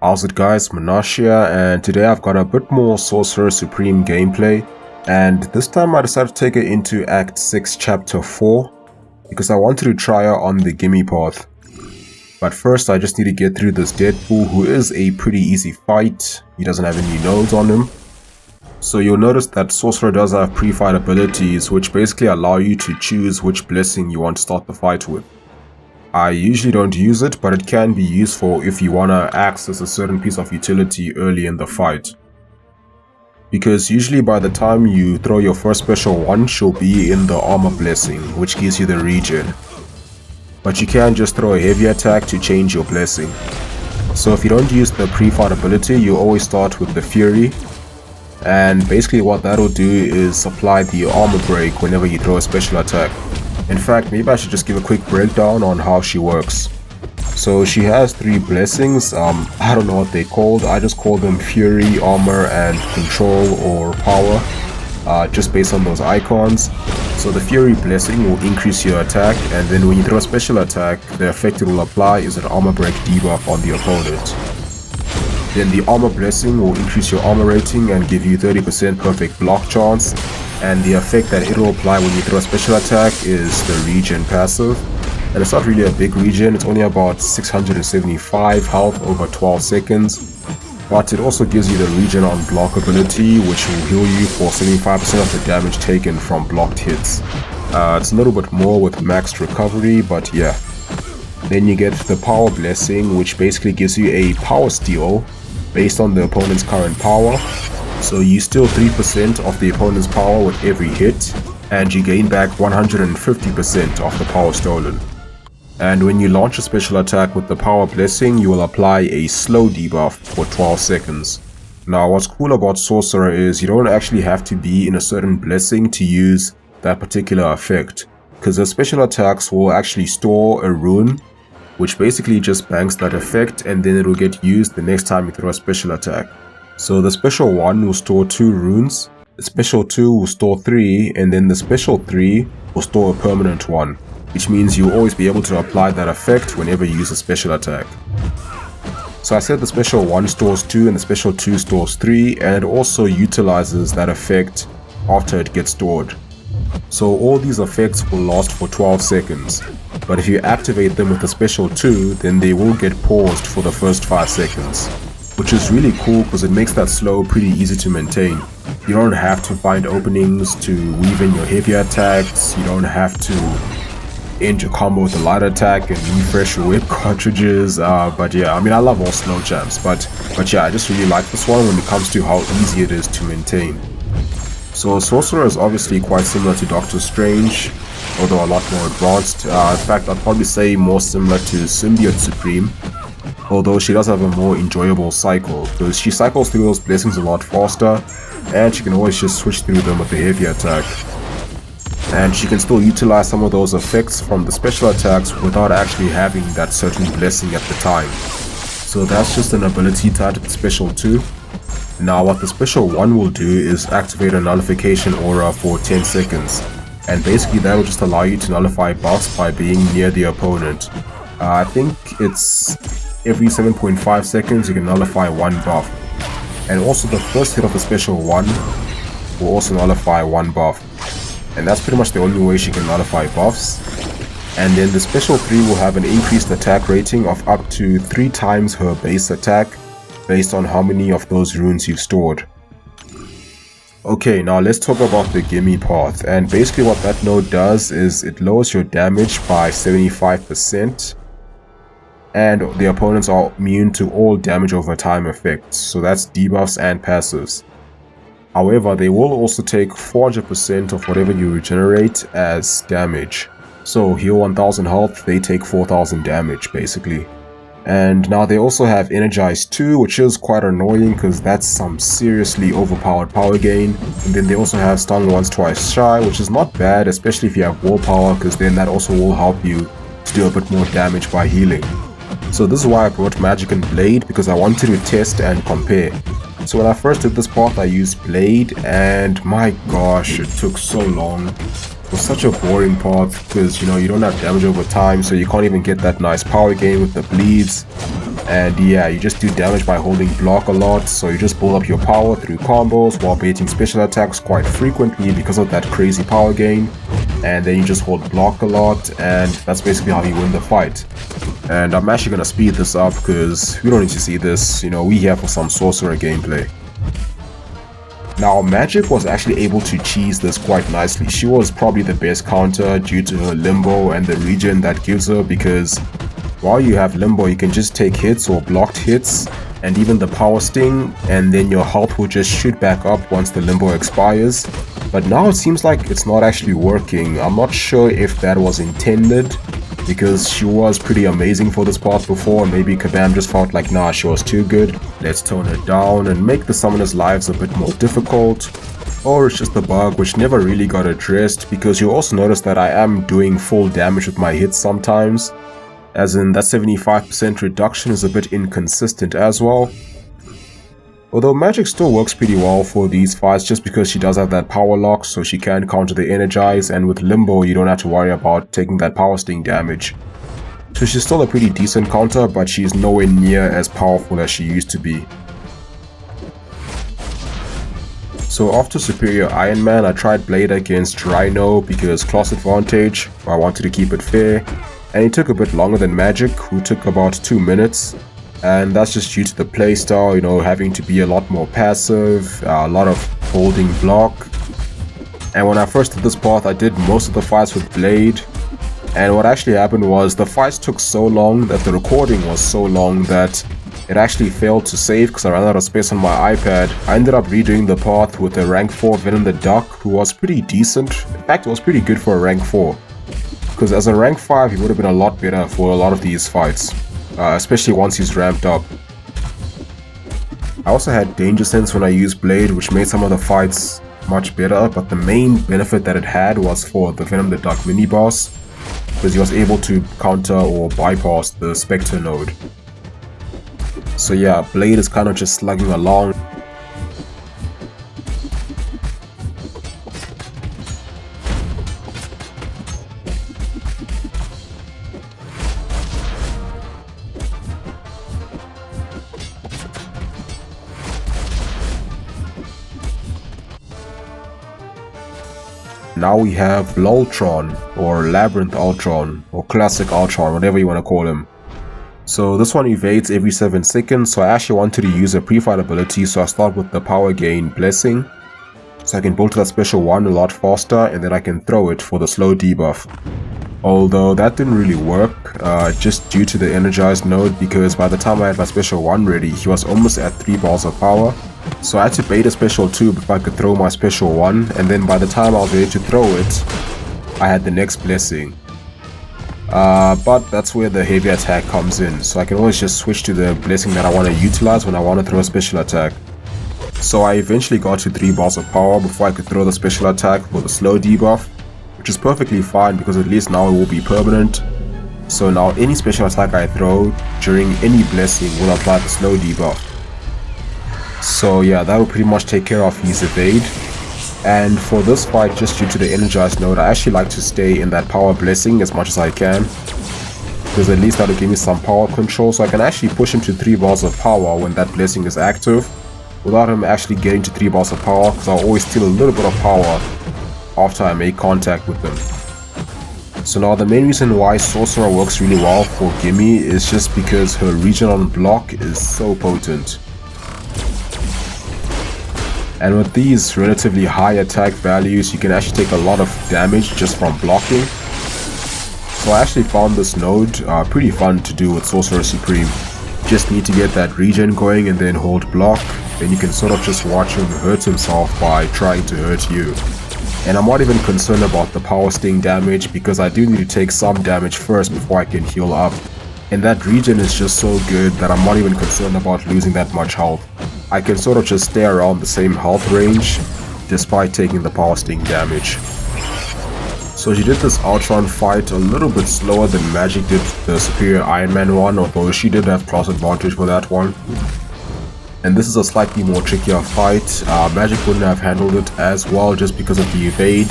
How's it guys, Munash here, and today I've got a bit more Sorcerer Supreme gameplay, and this time I decided to take it into Act 6 Chapter 4 because I wanted to try her on the Gimme path. But first I just need to get through this Deadpool, who is a pretty easy fight. He doesn't have any nodes on him. So you'll notice that Sorcerer does have Prefight Abilities, which basically allow you to choose which blessing you want to start the fight with. I usually don't use it, but it can be useful if you want to access a certain piece of utility early in the fight. Because usually by the time you throw your first special one, she'll be in the armor blessing, which gives you the regen. But you can just throw a heavy attack to change your blessing. So if you don't use the Prefight ability, you always start with the Fury. And basically what that'll do is apply the armor break whenever you throw a special attack. In fact, maybe I should just give a quick breakdown on how she works. So she has 3 blessings. I don't know what they're called. I just call them Fury, Armor, and Control or Power, just based on those icons. So the Fury blessing will increase your attack, and then when you throw a special attack, the effect it will apply is an armor break debuff on the opponent. Then the Armor blessing will increase your armor rating and give you 30% perfect block chance. And the effect that it will apply when you throw a special attack is the regen passive. And it's not really a big regen, it's only about 675 health over 12 seconds. But it also gives you the regen on block ability, which will heal you for 75% of the damage taken from blocked hits. It's a little bit more with maxed recovery, but yeah. Then you get the Power blessing, which basically gives you a power steal based on the opponent's current power. So you steal 3% of the opponent's power with every hit, and you gain back 150% of the power stolen. And when you launch a special attack with the Power blessing, you will apply a slow debuff for 12 seconds. Now what's cool about Sorcerer is you don't actually have to be in a certain blessing to use that particular effect, because the special attacks will actually store a rune, which basically just banks that effect, and then it will get used the next time you throw a special attack. So the special 1 will store 2 runes, the special 2 will store 3, and then the special 3 will store a permanent 1, which means you'll always be able to apply that effect whenever you use a special attack. So I said the special 1 stores 2 and the special 2 stores 3, and it also utilizes that effect after it gets stored. So all these effects will last for 12 seconds, but if you activate them with the special 2, then they will get paused for the first 5 seconds. Which is really cool because it makes that slow pretty easy to maintain. You don't have to find openings to weave in your heavy attacks, you don't have to end your combo with a light attack and refresh your whip cartridges, but yeah, I mean I love all slow champs, but yeah, I just really like this one when it comes to how easy it is to maintain. So Sorcerer is obviously quite similar to Doctor Strange, although a lot more advanced. In fact, I'd probably say more similar to Symbiote Supreme. Although she does have a more enjoyable cycle, because she cycles through those blessings a lot faster, and she can always just switch through them with a heavy attack. And she can still utilize some of those effects from the special attacks without actually having that certain blessing at the time. So that's just an ability tied to the special 2. Now what the special 1 will do is activate a nullification aura for 10 seconds. And basically that will just allow you to nullify buffs by being near the opponent. I think it's every 7.5 seconds you can nullify 1 buff. And also the first hit of the special 1 will also nullify 1 buff. And that's pretty much the only way she can nullify buffs. And then the special 3 will have an increased attack rating of up to 3 times her base attack, based on how many of those runes you've stored. Okay, now let's talk about the Gimme path. And basically what that node does is it lowers your damage by 75%. And the opponents are immune to all damage over time effects, so that's debuffs and passives. However, they will also take 400% of whatever you regenerate as damage. So heal 1000 health, they take 4000 damage basically. And now they also have Energize 2, which is quite annoying because that's some seriously overpowered power gain. And then they also have Stun Once Twice Shy, which is not bad, especially if you have willpower, because then that also will help you to do a bit more damage by healing. So this is why I brought Magic and Blade, because I wanted to test and compare. So when I first did this path I used Blade, and my gosh, it took so long. was such a boring path because, you know, you don't have damage over time, so you can't even get that nice power gain with the bleeds. And yeah, you just do damage by holding block a lot, so you just build up your power through combos while baiting special attacks quite frequently because of that crazy power gain. And then you just hold block a lot, and that's basically how you win the fight. And I'm actually gonna speed this up because we don't need to see this, you know, we here for some Sorcerer gameplay. Now, Magic was actually able to cheese this quite nicely. She was probably the best counter due to her limbo and the regen that gives her, because while you have limbo, you can just take hits or blocked hits and even the power sting, and then your health will just shoot back up once the limbo expires. But now it seems like it's not actually working. I'm not sure if that was intended, because she was pretty amazing for this part before, and maybe Kabam just felt like, nah, she was too good, let's tone her down and make the summoners' lives a bit more difficult. Or it's just a bug which never really got addressed, because you also notice that I am doing full damage with my hits sometimes, as in that 75% reduction is a bit inconsistent as well. Although Magic still works pretty well for these fights just because she does have that power lock, so she can counter the energize, and with Limbo you don't have to worry about taking that power sting damage. So she's still a pretty decent counter, but she's nowhere near as powerful as she used to be. So after Superior Iron Man, I tried Blade against Rhino because class advantage, I wanted to keep it fair, and it took a bit longer than Magic, who took about 2 minutes. And that's just due to the playstyle, you know, having to be a lot more passive, a lot of holding block. And when I first did this path, I did most of the fights with Blade. And what actually happened was the fights took so long that the recording was so long that it actually failed to save because I ran out of space on my iPad. I ended up redoing the path with a rank 4 Venom the Duck, who was pretty decent. In fact, it was pretty good for a rank 4. Because as a rank 5, he would have been a lot better for a lot of these fights. Especially once he's ramped up. I also had Danger Sense when I used Blade, which made some of the fights much better, but the main benefit that it had was for the Venom the Duck mini boss, because he was able to counter or bypass the Spectre node. So yeah, Blade is kind of just slugging along. Now we have Ultron, or Labyrinth Ultron, or Classic Ultron, whatever you want to call him. So this one evades every 7 seconds, so I actually wanted to use a Prefight ability, so I start with the Power Gain Blessing. So I can build to that special one a lot faster, and then I can throw it for the slow debuff. Although that didn't really work, just due to the energized node, because by the time I had my special 1 ready, he was almost at 3 bars of power. So I had to bait a special 2 before I could throw my special 1, and then by the time I was ready to throw it, I had the next blessing. But that's where the heavy attack comes in, so I can always just switch to the blessing that I want to utilize when I want to throw a special attack. So I eventually got to 3 bars of power before I could throw the special attack for the slow debuff, which is perfectly fine because at least now it will be permanent. So now any special attack I throw during any blessing will apply the slow debuff. So yeah, that will pretty much take care of his evade. And for this fight, just due to the energized node, I actually like to stay in that power blessing as much as I can, because at least that will give me some power control, so I can actually push him to 3 bars of power when that blessing is active, without him actually getting to 3 bars of power, because I'll always steal a little bit of power after I make contact with them. So now the main reason why Sorcerer works really well for Gimme is just because her regen on block is so potent. And with these relatively high attack values, you can actually take a lot of damage just from blocking. So I actually found this node pretty fun to do with Sorcerer Supreme. Just need to get that regen going and then hold block, then you can sort of just watch him hurt himself by trying to hurt you. And I'm not even concerned about the power sting damage, because I do need to take some damage first before I can heal up. And that regen is just so good that I'm not even concerned about losing that much health. I can sort of just stay around the same health range despite taking the power sting damage. So she did this Ultron fight a little bit slower than Magic did the Superior Iron Man one, although she did have class advantage for that one. and this is a slightly more trickier fight. Magic wouldn't have handled it as well just because of the evade,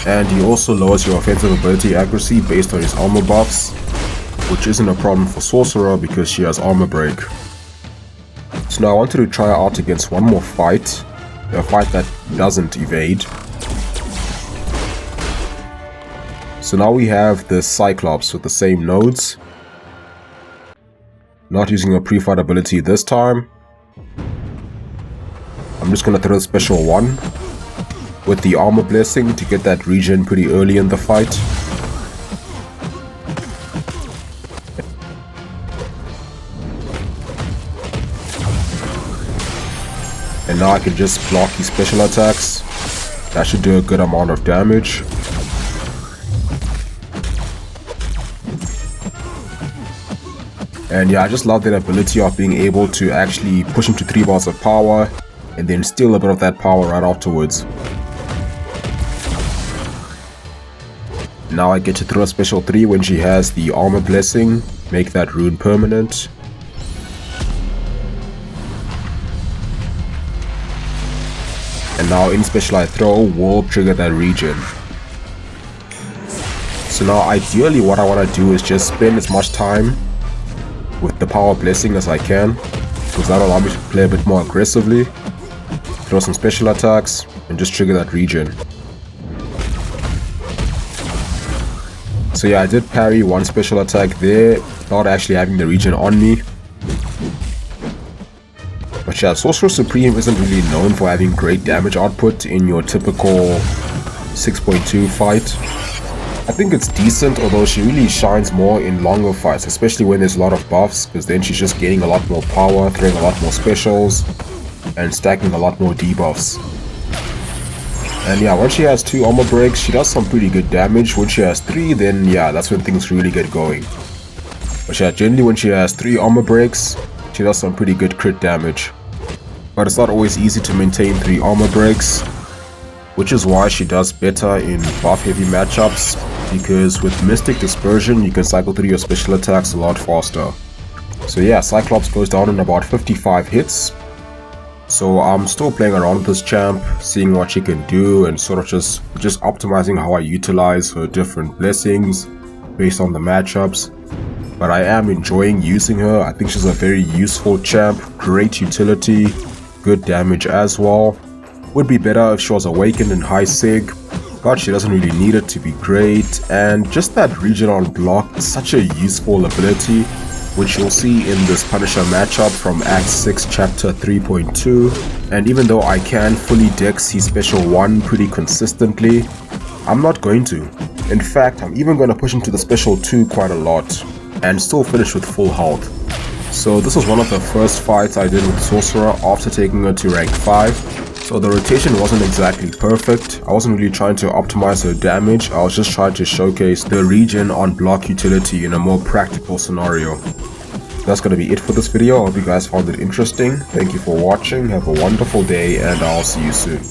and he also lowers your offensive ability accuracy based on his armor buffs, which isn't a problem for Sorcerer because she has armor break. So now I wanted to try her out against one more fight, a fight that doesn't evade. So now we have the Cyclops with the same nodes. Not using a Prefight ability this time. I'm just gonna throw a special one with the armor blessing to get that regen pretty early in the fight. And now I can just block his special attacks. That should do a good amount of damage. And yeah, I just love that ability of being able to actually push him to 3 bars of power and then steal a bit of that power right afterwards. Now I get to throw a special 3 when she has the armor blessing, make that rune permanent. And now in special I throw will trigger that regen. So now ideally what I want to do is just spend as much time with the power blessing as I can, because that'll allow me to play a bit more aggressively, throw some special attacks and just trigger that regen. So yeah, I did parry one special attack there without actually having the regen on me. But yeah, Sorcerer Supreme isn't really known for having great damage output in your typical 6.2 fight. I think it's decent, although she really shines more in longer fights, especially when there's a lot of buffs, because then she's just gaining a lot more power, throwing a lot more specials, and stacking a lot more debuffs. And yeah, once she has 2 armor breaks, she does some pretty good damage. When she has 3, then yeah, that's when things really get going. But yeah, generally when she has 3 armor breaks, she does some pretty good crit damage. But it's not always easy to maintain 3 armor breaks, which is why she does better in buff heavy matchups, because with Mystic Dispersion you can cycle through your special attacks a lot faster. So yeah, Cyclops goes down in about 55 hits. So I'm still playing around with this champ, seeing what she can do and sort of just optimizing how I utilize her different blessings based on the matchups. But I am enjoying using her. I think she's a very useful champ, great utility, good damage as well. Would be better if she was awakened in high sig, but she doesn't really need it to be great. And just that regen on block is such a useful ability, which you'll see in this Punisher matchup from Act 6 Chapter 3.2. And even though I can fully dex his special 1 pretty consistently, I'm not going to. In fact, I'm even going to push him to the special 2 quite a lot and still finish with full health. So this was one of the first fights I did with Sorcerer after taking her to rank 5. So the rotation wasn't exactly perfect. I wasn't really trying to optimize her damage, I was just trying to showcase the regen on block utility in a more practical scenario. That's gonna be it for this video. I hope you guys found it interesting. Thank you for watching, have a wonderful day, and I'll see you soon.